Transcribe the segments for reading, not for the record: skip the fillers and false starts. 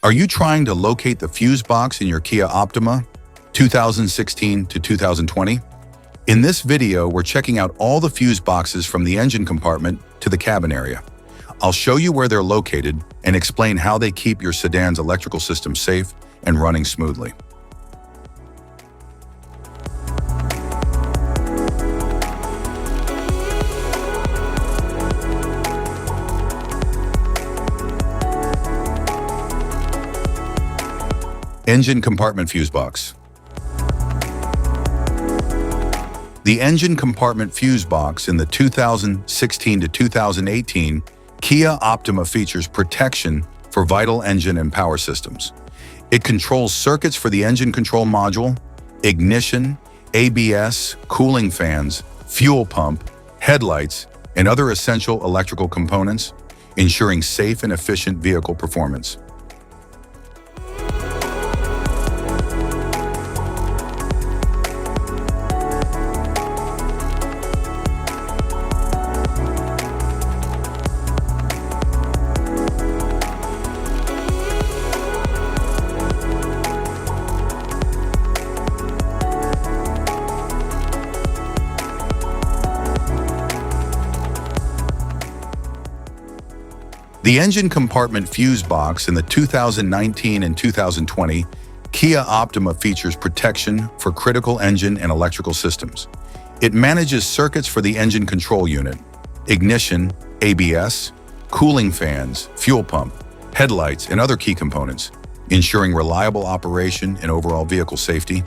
Are you trying to locate the fuse box in your Kia Optima 2016 to 2020? In this video, we're checking out all the fuse boxes from the engine compartment to the cabin area. I'll show you where they're located and explain how they keep your sedan's electrical system safe and running smoothly. Engine compartment fuse box. The engine compartment fuse box in the 2016 to 2018 Kia Optima features protection for vital engine and power systems. It controls circuits for the engine control module, ignition, ABS, cooling fans, fuel pump, headlights, and other essential electrical components, ensuring safe and efficient vehicle performance. The engine compartment fuse box in the 2019 and 2020 Kia Optima features protection for critical engine and electrical systems. It manages circuits for the engine control unit, ignition, ABS, cooling fans, fuel pump, headlights, and other key components, ensuring reliable operation and overall vehicle safety.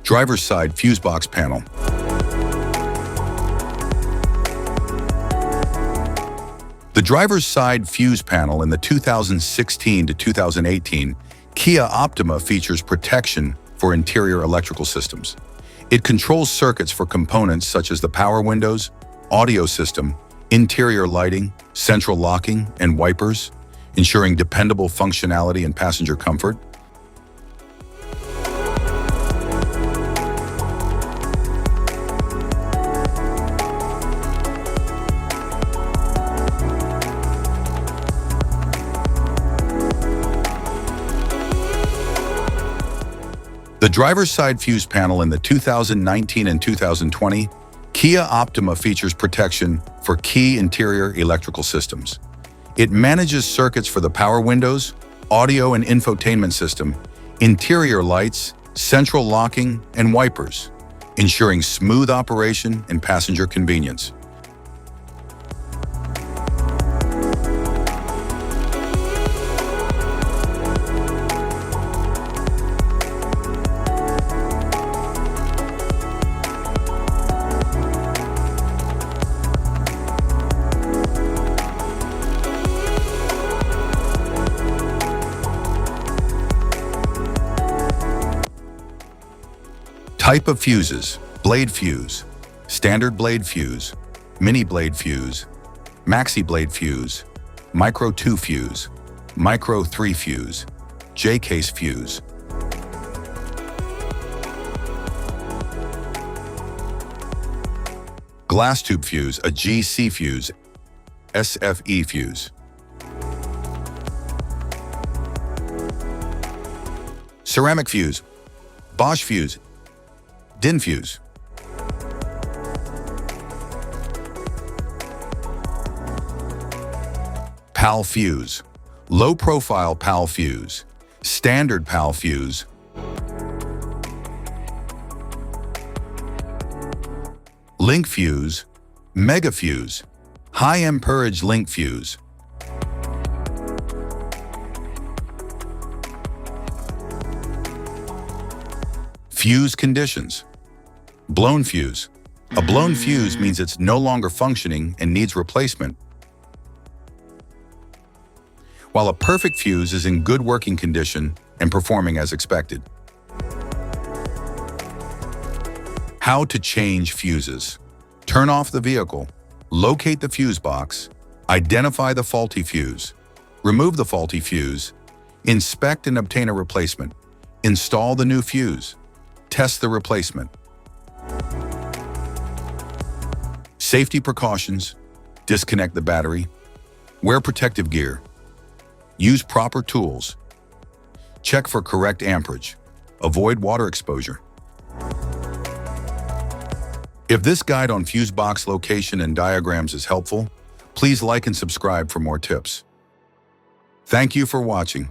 Driver's side fuse box panel. The driver's side fuse panel in the 2016 to 2018 Kia Optima features protection for interior electrical systems. It controls circuits for components such as the power windows, audio system, interior lighting, central locking, and wipers, ensuring dependable functionality and passenger comfort. The driver's side fuse panel in the 2019 and 2020 Kia Optima features protection for key interior electrical systems. It manages circuits for the power windows, audio and infotainment system, interior lights, central locking, and wipers, ensuring smooth operation and passenger convenience. Type of fuses: blade fuse, standard blade fuse, mini blade fuse, maxi blade fuse, micro 2 fuse, micro 3 fuse, J-case fuse. Glass tube fuse, a GC fuse, SFE fuse. Ceramic fuse, Bosch fuse, DIN fuse. PAL fuse, low profile PAL fuse, standard PAL fuse, link fuse, mega fuse, high amperage link fuse. Fuse conditions. Blown fuse. A blown fuse means it's no longer functioning and needs replacement. while a perfect fuse is in good working condition and performing as expected. How to change fuses. Turn off the vehicle, locate the fuse box, identify the faulty fuse, remove the faulty fuse, inspect and obtain a replacement, install the new fuse, test the replacement. Safety precautions: disconnect the battery, wear protective gear, use proper tools, check for correct amperage, avoid water exposure. If this guide on fuse box location and diagrams is helpful, please like and subscribe for more tips. Thank you for watching.